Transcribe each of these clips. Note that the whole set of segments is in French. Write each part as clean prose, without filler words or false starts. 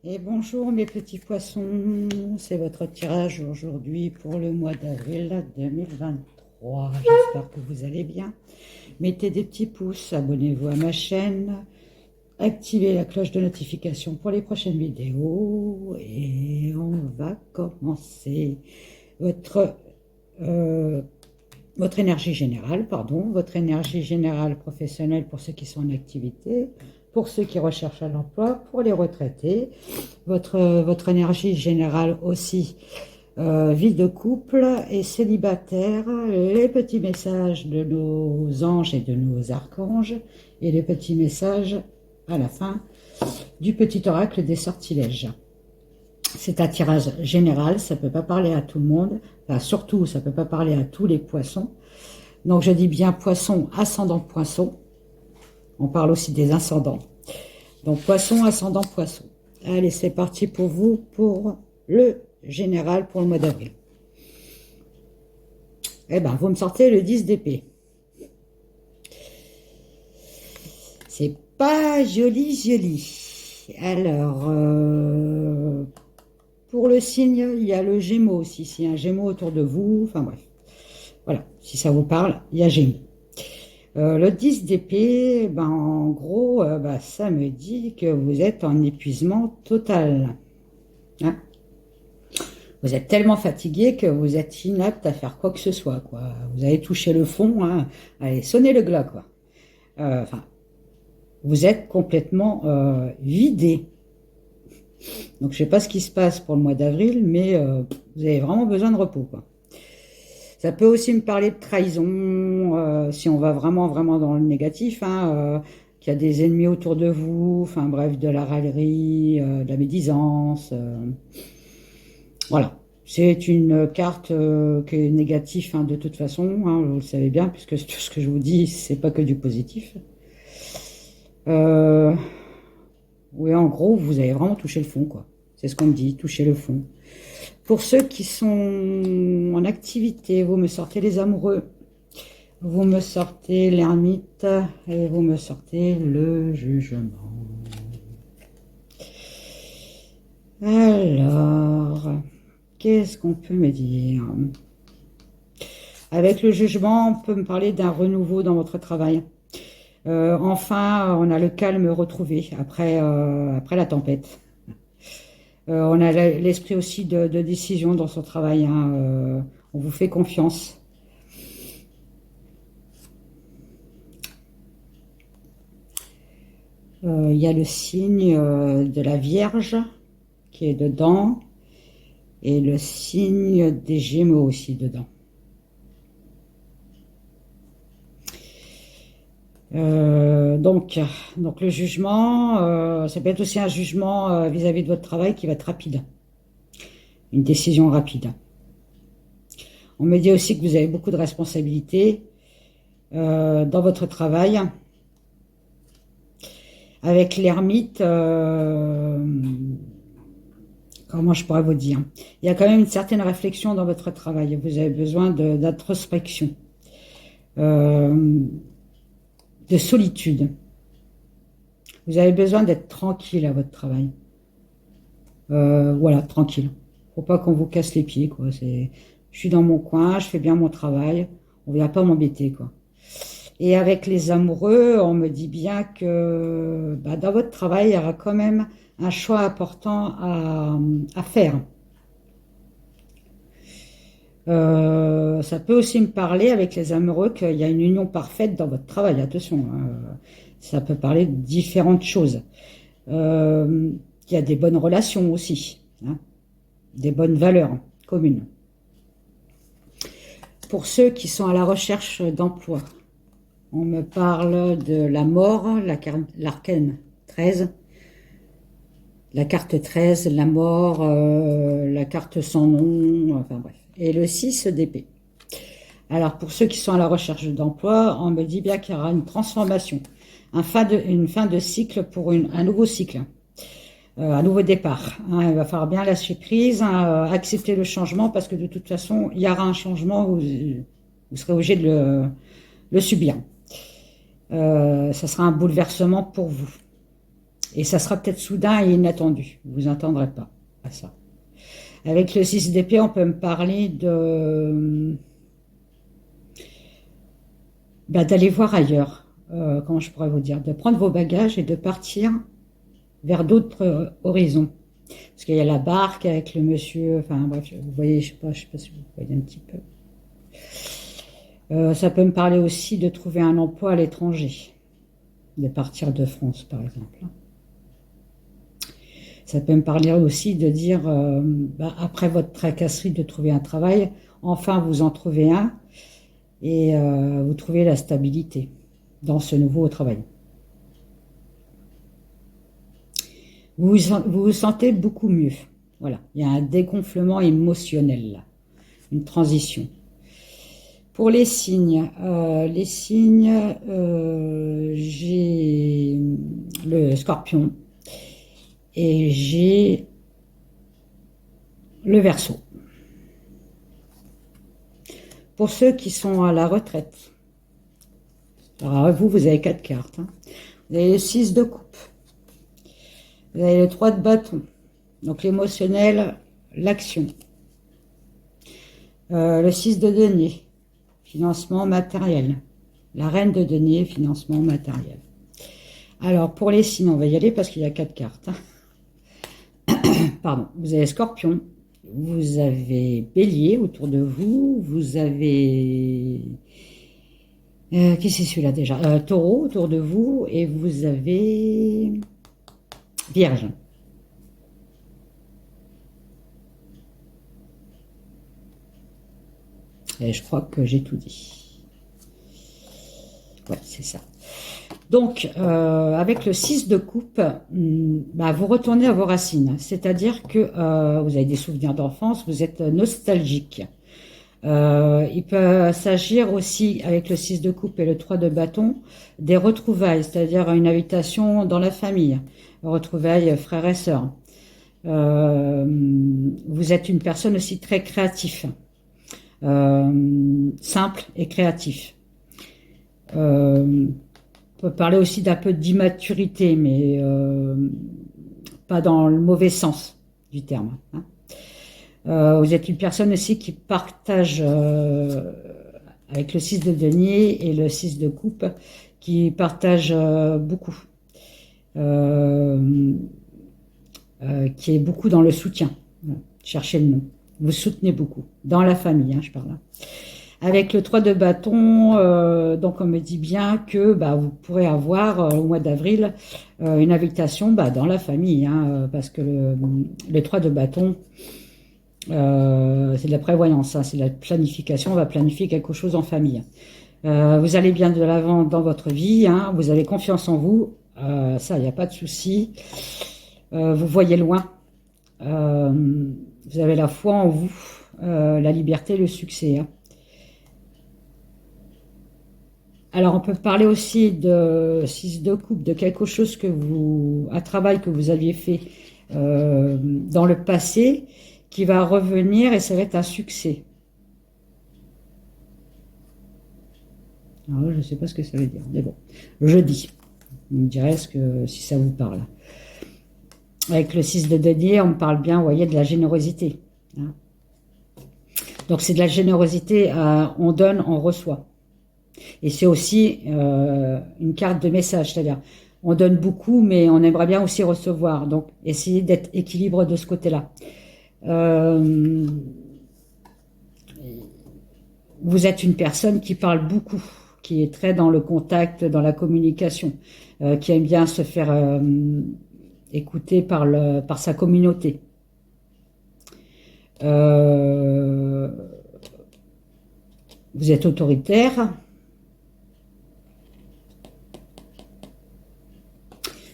Et bonjour mes petits poissons, c'est votre tirage aujourd'hui pour le mois d'avril 2023. J'espère que vous allez bien. Mettez des petits pouces, abonnez-vous à ma chaîne, activez la cloche de notification pour les prochaines vidéos et on va commencer votre, euh, votre énergie générale, votre énergie générale professionnelle pour ceux qui sont en activité, pour ceux qui recherchent un emploi, pour les retraités, votre énergie générale aussi, vie de couple et célibataire, les petits messages de nos anges et de nos archanges, et les petits messages à la fin du petit oracle des sortilèges. C'est un tirage général, ça ne peut pas parler à tout le monde, enfin, surtout ça ne peut pas parler à tous les poissons. Donc je dis bien poisson, ascendant poisson, on parle aussi des ascendants. Donc poisson, ascendant poisson. Allez, c'est parti pour vous, pour le général pour le mois d'avril. Eh bien, vous me sortez le 10 d'épée. C'est pas joli, joli. Alors, pour le signe, il y a le Gémeaux aussi. S'il y a un Gémeaux autour de vous, enfin bref. Voilà, si ça vous parle, il y a Gémeaux. Le 10 d'épée, ben, en gros, ça me dit que vous êtes en épuisement total. Hein, vous êtes tellement fatigué que vous êtes inapte à faire quoi que ce soit, quoi. Vous avez touché le fond, hein. Allez, sonnez le glas, quoi. Enfin, vous êtes complètement vidé. Donc, je sais pas ce qui se passe pour le mois d'avril, mais vous avez vraiment besoin de repos, quoi. Ça peut aussi me parler de trahison, si on va vraiment, vraiment dans le négatif, hein, qu'il y a des ennemis autour de vous, enfin bref, de la raillerie, de la médisance. Voilà. C'est une carte qui est négative, hein, de toute façon, hein, vous le savez bien, puisque tout ce que je vous dis, c'est pas que du positif. Oui, en gros, vous avez vraiment touché le fond, quoi. C'est ce qu'on me dit, toucher le fond. Pour ceux qui sont en activité, vous me sortez les amoureux, vous me sortez l'ermite et vous me sortez le jugement. Alors, qu'est-ce qu'on peut me dire? Avec le jugement, on peut me parler d'un renouveau dans votre travail. Enfin, on a le calme retrouvé après la tempête. On a l'esprit aussi de décision dans son travail, hein. On vous fait confiance. Il y a le signe de la Vierge qui est dedans et le signe des Gémeaux aussi dedans. Donc le jugement, ça peut être aussi un jugement vis-à-vis de votre travail qui va être rapide. Une décision rapide. On me dit aussi que vous avez beaucoup de responsabilités dans votre travail. Avec l'ermite, comment je pourrais vous dire? Il y a quand même une certaine réflexion dans votre travail. Vous avez besoin d'introspection, de solitude. Vous avez besoin d'être tranquille à votre travail. Voilà, tranquille. Faut pas qu'on vous casse les pieds, quoi. Je suis dans mon coin, je fais bien mon travail. On vient pas m'embêter, quoi. Et avec les amoureux, on me dit bien que dans votre travail, il y aura quand même un choix important à faire. Ça peut aussi me parler avec les amoureux qu'il y a une union parfaite dans votre travail. Attention, hein, ça peut parler de différentes choses. Il y a des bonnes relations aussi, hein, des bonnes valeurs communes. Pour ceux qui sont à la recherche d'emploi, on me parle de la mort, l'arcane 13, la carte 13, la mort, la carte sans nom, enfin bref. Et le 6 d'épée. Alors pour ceux qui sont à la recherche d'emploi, on me dit bien qu'il y aura une transformation, une fin de cycle pour un nouveau cycle, un nouveau départ. Hein, il va falloir bien lâcher prise, hein, accepter le changement, parce que de toute façon, il y aura un changement où vous serez obligé de le subir. Ça sera un bouleversement pour vous. Et ça sera peut-être soudain et inattendu. Vous vous attendrez pas à ça. Avec le 6 d'épée, on peut me parler de d'aller voir ailleurs. Comment je pourrais vous dire? De prendre vos bagages et de partir vers d'autres horizons. Parce qu'il y a la barque avec le monsieur, enfin bref, vous voyez, je sais pas si vous voyez un petit peu. Ça peut me parler aussi de trouver un emploi à l'étranger, de partir de France par exemple. Ça peut me parler aussi de dire, après votre tracasserie de trouver un travail, enfin vous en trouvez un et vous trouvez la stabilité dans ce nouveau travail. Vous sentez beaucoup mieux. Voilà, il y a un dégonflement émotionnel là, une transition. Pour les signes, j'ai le Scorpion et j'ai le Verseau. Pour ceux qui sont à la retraite, alors vous avez 4 cartes. Hein. Vous avez le 6 de coupe. Vous avez le 3 de bâton. Donc l'émotionnel, l'action. Le 6 de denier, financement matériel. La reine de denier, financement matériel. Alors pour les signes, on va y aller parce qu'il y a 4 cartes. Hein. Pardon. Vous avez Scorpion. Vous avez Bélier autour de vous. Vous avez... qui c'est celui-là déjà? Taureau autour de vous. Et vous avez... Vierge. Et je crois que j'ai tout dit. Ouais, c'est ça. Donc, avec le 6 de coupe, vous retournez à vos racines. C'est-à-dire que vous avez des souvenirs d'enfance, vous êtes nostalgique. Il peut s'agir aussi, avec le 6 de coupe et le 3 de bâton, des retrouvailles, c'est-à-dire une invitation dans la famille, retrouvailles frères et sœurs. Vous êtes une personne aussi très créative, simple et créatif. On peut parler aussi d'un peu d'immaturité, mais pas dans le mauvais sens du terme. Hein. Vous êtes une personne aussi qui partage, avec le 6 de denier et le 6 de coupe, qui partage beaucoup, qui est beaucoup dans le soutien. Cherchez le nom. Vous soutenez beaucoup, dans la famille, hein, je parle là. Avec le 3 de bâton, donc on me dit bien que vous pourrez avoir au mois d'avril une invitation dans la famille, hein, parce que le 3 de bâton, c'est de la prévoyance, hein, c'est de la planification, on va planifier quelque chose en famille. Vous allez bien de l'avant dans votre vie, hein, vous avez confiance en vous, ça, il n'y a pas de souci. Vous voyez loin, vous avez la foi en vous, la liberté, le succès. Hein. Alors, on peut parler aussi de 6 de coupe, de quelque chose un travail que vous aviez fait dans le passé, qui va revenir et ça va être un succès. Alors, je ne sais pas ce que ça veut dire, mais bon, je dis. Vous me direz si ça vous parle. Avec le 6 de denier, on me parle bien, vous voyez, de la générosité. Hein. Donc, c'est de la générosité, on donne, on reçoit. Et c'est aussi une carte de message, c'est-à-dire on donne beaucoup, mais on aimerait bien aussi recevoir. Donc, essayez d'être équilibre de ce côté-là. Vous êtes une personne qui parle beaucoup, qui est très dans le contact, dans la communication, qui aime bien se faire écouter par sa communauté. Vous êtes autoritaire.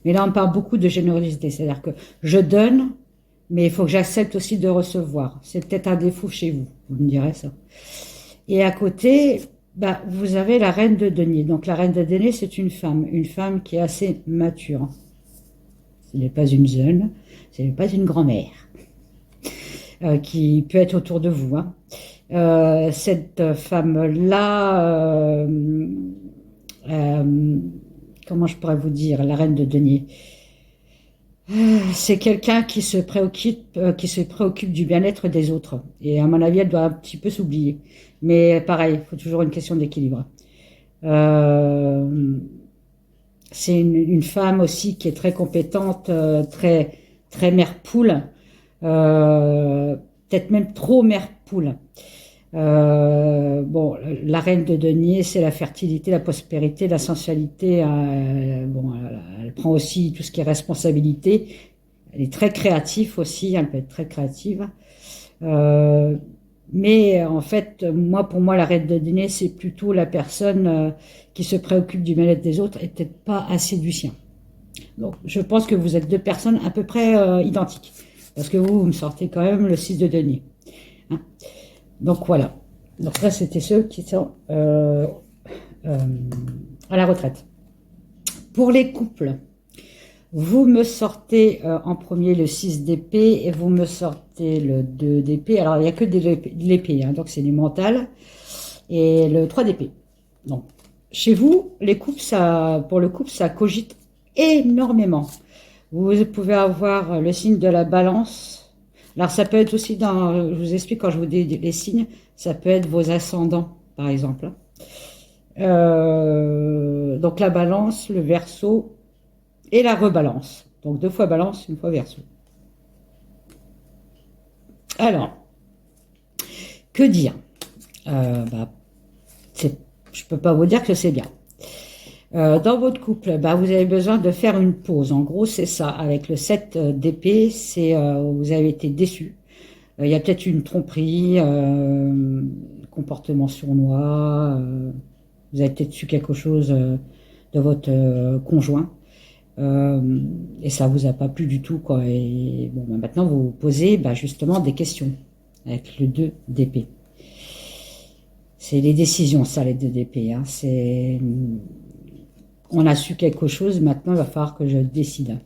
Mais là, on parle beaucoup de générosité. C'est-à-dire que je donne, mais il faut que j'accepte aussi de recevoir. C'est peut-être un défaut chez vous, vous me direz ça. Et à côté, vous avez la reine de denier. Donc la reine de denier, c'est une femme qui est assez mature. Ce n'est pas une jeune, ce n'est pas une grand-mère, qui peut être autour de vous. Hein. Cette femme-là... comment je pourrais vous dire, la reine de denier. C'est quelqu'un qui se préoccupe du bien-être des autres. Et à mon avis, elle doit un petit peu s'oublier. Mais pareil, il faut toujours une question d'équilibre. Euh, c'est une femme aussi qui est très compétente, très mère poule, euh, peut-être même trop mère poule. Bon, la reine de denier, c'est la fertilité, la prospérité, la sensualité. Bon, elle prend aussi tout ce qui est responsabilité. Elle est très créative aussi, elle peut être très créative. Euh, mais en fait, pour moi, la reine de denier, c'est plutôt la personne qui se préoccupe du bien-être des autres et peut-être pas assez du sien. Donc, je pense que vous êtes deux personnes à peu près identiques. Parce que vous me sortez quand même le 6 de denier. Hein. Donc voilà. Donc ça, c'était ceux qui sont euh, à la retraite. Pour les couples, vous me sortez en premier le 6 d'épée et vous me sortez le 2 d'épée. Alors, il n'y a que de l'épée, hein, donc c'est du mental. Et le 3 d'épée. Donc, chez vous, les couples, pour le couple, ça cogite énormément. Vous pouvez avoir le signe de la balance. Alors, ça peut être aussi je vous explique quand je vous dis les signes, ça peut être vos ascendants, par exemple. Donc, la balance, le verseau et la rebalance. Donc, 2 fois balance, 1 fois verseau. Alors, que dire bah, je peux pas vous dire que c'est bien. Dans votre couple, bah, vous avez besoin de faire une pause. En gros, c'est ça. Avec le 7 d'épée, vous avez été déçu. Il y a peut-être une tromperie, comportement sournois. Vous avez peut-être su quelque chose de votre conjoint. Et ça vous a pas plu du tout, quoi. Et bon, bah, maintenant, vous vous posez justement des questions avec le 2 d'épée. C'est les décisions, ça, les 2 d'épée. Hein. On a su quelque chose, maintenant il va falloir que je décide.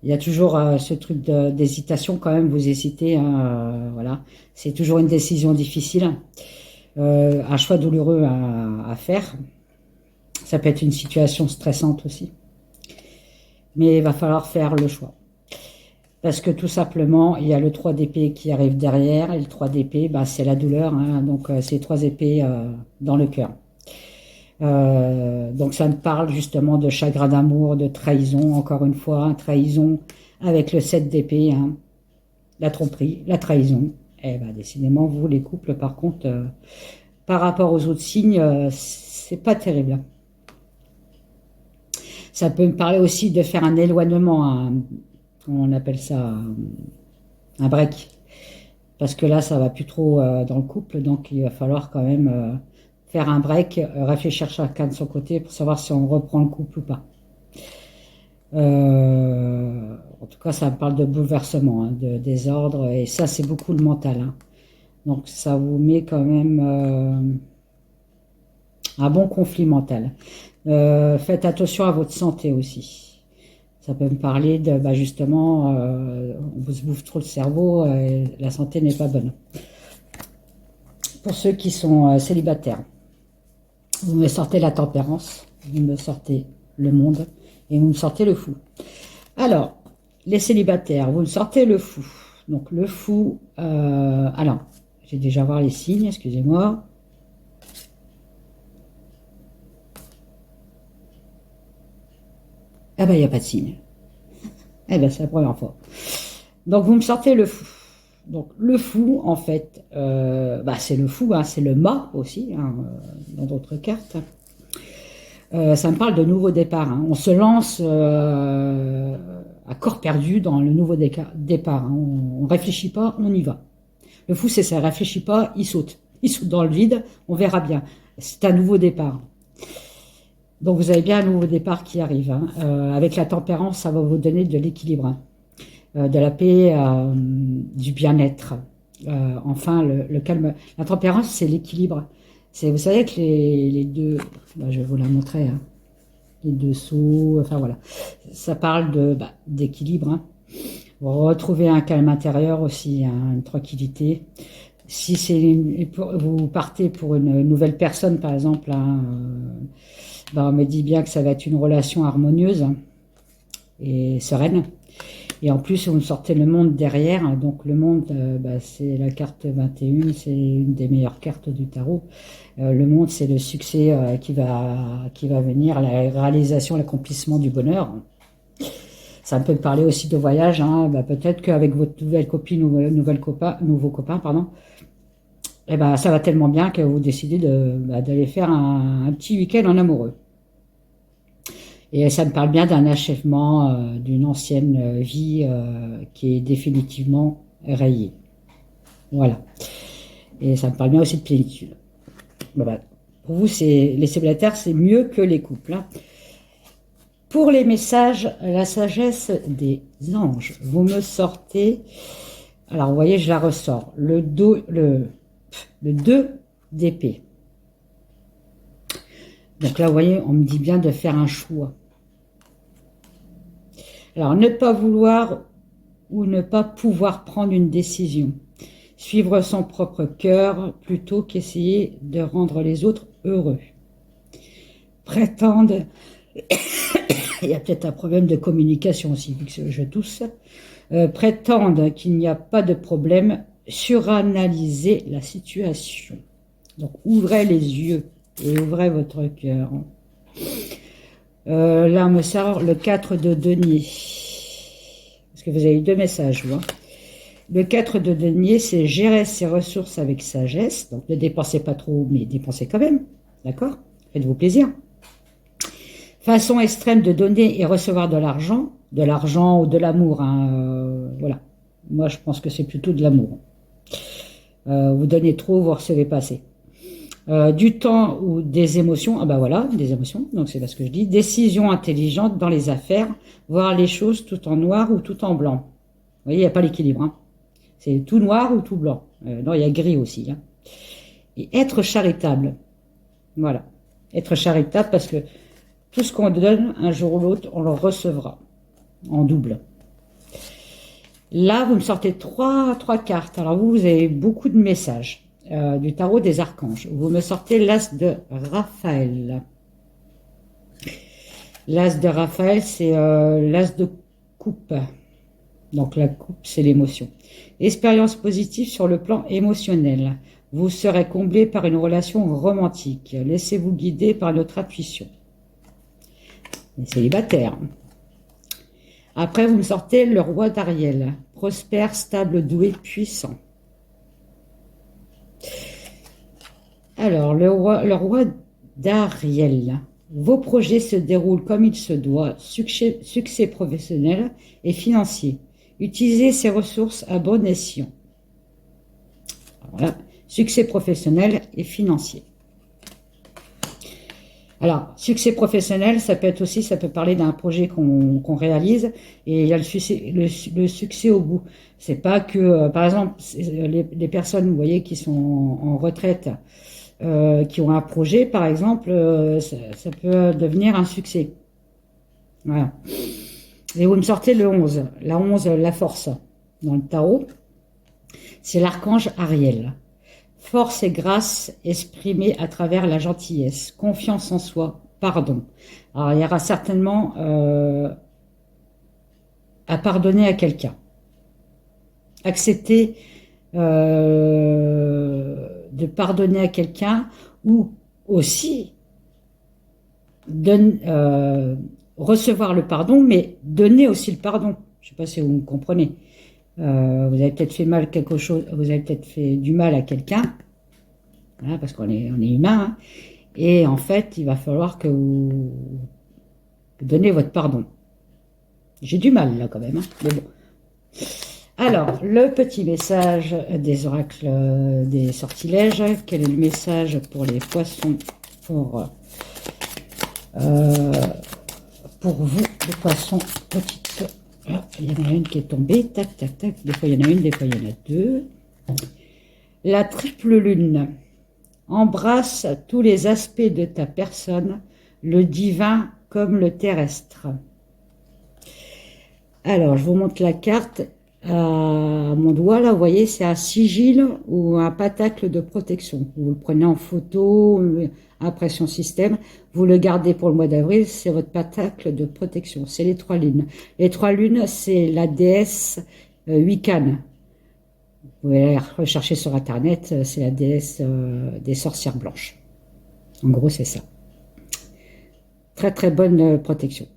Il y a toujours ce truc d'hésitation quand même, vous hésitez, hein, voilà. C'est toujours une décision difficile, un choix douloureux à faire. Ça peut être une situation stressante aussi. Mais il va falloir faire le choix. Parce que tout simplement, il y a le 3 d'épée qui arrive derrière, et le 3 d'épée, c'est la douleur, hein, donc c'est 3 épées dans le cœur. Donc ça me parle justement de chagrin d'amour, de trahison, encore une fois, hein, trahison avec le 7 d'épée, hein, la tromperie, la trahison. Eh ben, décidément, vous, les couples, par contre, par rapport aux autres signes, c'est pas terrible. Ça peut me parler aussi de faire un éloignement, on appelle ça un break. Parce que là, ça va plus trop dans le couple, donc il va falloir quand même faire un break, réfléchir chacun de son côté pour savoir si on reprend le couple ou pas. En tout cas, ça me parle de bouleversement, hein, de désordre, et ça, c'est beaucoup le mental. Hein. Donc, ça vous met quand même un bon conflit mental. Faites attention à votre santé aussi. Ça peut me parler de, justement, on vous bouffe trop le cerveau, la santé n'est pas bonne. Pour ceux qui sont célibataires, vous me sortez la tempérance, vous me sortez le monde et vous me sortez le fou. Alors, les célibataires, vous me sortez le fou. Donc le fou, alors, je vais déjà voir les signes, excusez-moi. Ah ben, il n'y a pas de signe. Eh ben, c'est la première fois. Donc, vous me sortez le fou. Donc, le fou, en fait, c'est le fou, hein, c'est le mât aussi, hein, dans d'autres cartes. Ça me parle de nouveau départ. Hein. On se lance à corps perdu dans le nouveau départ. Hein. On ne réfléchit pas, on y va. Le fou, c'est ça, il ne réfléchit pas, il saute. Il saute dans le vide, on verra bien. C'est un nouveau départ. Donc vous avez bien un nouveau départ qui arrive. Hein. Avec la tempérance, ça va vous donner de l'équilibre, hein. De la paix, du bien-être. Enfin, le calme. La tempérance, c'est l'équilibre. Vous savez que les deux, je vais vous la montrer, hein. Les deux sceaux, enfin voilà. Ça parle d'équilibre. Hein. Vous retrouvez un calme intérieur aussi, hein, une tranquillité. Si vous partez pour une nouvelle personne, par exemple, hein, on me dit bien que ça va être une relation harmonieuse. et sereine. Et en plus, vous me sortez le monde derrière. Hein, donc le monde, c'est la carte 21, c'est une des meilleures cartes du tarot. Le monde, c'est le succès qui va venir, la réalisation, l'accomplissement du bonheur. Ça peut parler aussi de voyage. Hein, peut-être qu'avec votre nouvelle copine ou nouveau copain, pardon, ça va tellement bien que vous décidez d'aller faire un petit week-end en amoureux. Et ça me parle bien d'un achèvement d'une ancienne vie qui est définitivement rayée. Voilà. Et ça me parle bien aussi de plénitude. Pour vous, les célibataires, c'est mieux que les couples. Hein. Pour les messages, la sagesse des anges. Vous me sortez... Alors, vous voyez, je la ressors. Le 2 d'épée. Donc là, vous voyez, on me dit bien de faire un choix. Alors, ne pas vouloir ou ne pas pouvoir prendre une décision. Suivre son propre cœur plutôt qu'essayer de rendre les autres heureux. Prétendre... Il y a peut-être un problème de communication aussi, vu que je tousse. Prétendre qu'il n'y a pas de problème, suranalyser la situation. Donc, ouvrez les yeux et ouvrez votre cœur. Là, on me sort le 4 de denier. Parce que vous avez eu 2 messages, vous. Hein. Le 4 de denier, c'est gérer ses ressources avec sagesse. Donc, ne dépensez pas trop, mais dépensez quand même. D'accord? Faites-vous plaisir. Façon extrême de donner et recevoir de l'argent ou de l'amour. Hein, voilà. Moi, je pense que c'est plutôt de l'amour. Vous donnez trop, vous recevez pas assez. Du temps ou des émotions. Voilà, des émotions. Donc, c'est ce que je dis. Décision intelligente dans les affaires. Voir les choses tout en noir ou tout en blanc. Vous voyez, il n'y a pas l'équilibre. Hein. C'est tout noir ou tout blanc. Non, il y a gris aussi. Hein. Et être charitable. Voilà. Être charitable parce que tout ce qu'on donne, un jour ou l'autre, on le recevra en double. Là, vous me sortez trois cartes. Alors vous avez beaucoup de messages du tarot des archanges. Vous me sortez l'as de Raphaël. L'as de Raphaël, c'est l'as de coupe. Donc la coupe, c'est l'émotion. Expérience positive sur le plan émotionnel. Vous serez comblé par une relation romantique. Laissez-vous guider par notre intuition. Les célibataires. Après, vous me sortez le roi d'Ariel. Prospère, stable, doué, puissant. Alors, le roi d'Ariel. Vos projets se déroulent comme il se doit. Succès professionnel et financier. Utilisez ces ressources à bon escient. Voilà. Succès professionnel et financier. Alors, succès professionnel, ça peut parler d'un projet qu'on réalise et il y a le succès au bout. C'est pas que, par exemple, les personnes, vous voyez, qui sont en retraite, qui ont un projet, par exemple, ça peut devenir un succès. Voilà. Et vous me sortez le 11. La 11, la force, dans le tarot, c'est l'archange Ariel. Force et grâce exprimée à travers la gentillesse, confiance en soi, pardon. Alors, il y aura certainement à pardonner à quelqu'un. Accepter de pardonner à quelqu'un ou aussi recevoir le pardon, mais donner aussi le pardon. Je ne sais pas si vous me comprenez. Vous avez peut-être fait vous avez peut-être fait du mal à quelqu'un, voilà, parce qu'on est humain, hein, et en fait, il va falloir que vous donnez votre pardon. J'ai du mal là quand même, hein, mais bon. Alors, le petit message des oracles des sortilèges. Quel est le message pour les poissons, pour vous, les poissons petites? Il y en a une qui est tombée, tac, tac, tac. Des fois, il y en a une, des fois, il y en a deux. La triple lune. Embrasse tous les aspects de ta personne, le divin comme le terrestre. Alors, je vous montre la carte. À mon doigt, là, vous voyez, c'est un sigil ou un pentacle de protection. Vous le prenez en photo, impression système. Vous le gardez pour le mois d'avril, c'est votre pentacle de protection. C'est les 3 lunes. Les 3 lunes, c'est la déesse Wiccan. Vous pouvez la rechercher sur Internet, c'est la déesse des sorcières blanches. En gros, c'est ça. Très très bonne protection.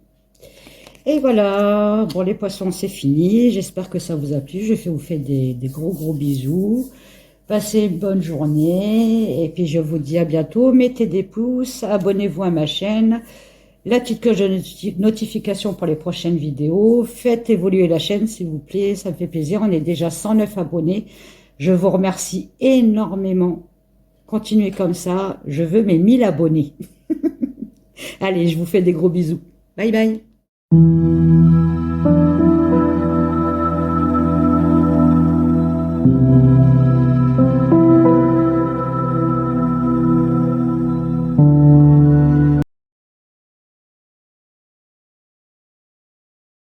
Et voilà, bon les poissons c'est fini, j'espère que ça vous a plu, je vous fais des gros bisous, passez une bonne journée, et puis je vous dis à bientôt, mettez des pouces, abonnez-vous à ma chaîne, la petite cloche de notification pour les prochaines vidéos, faites évoluer la chaîne s'il vous plaît, ça me fait plaisir, on est déjà 109 abonnés, je vous remercie énormément, continuez comme ça, je veux mes 1000 abonnés. Allez, je vous fais des gros bisous, bye bye.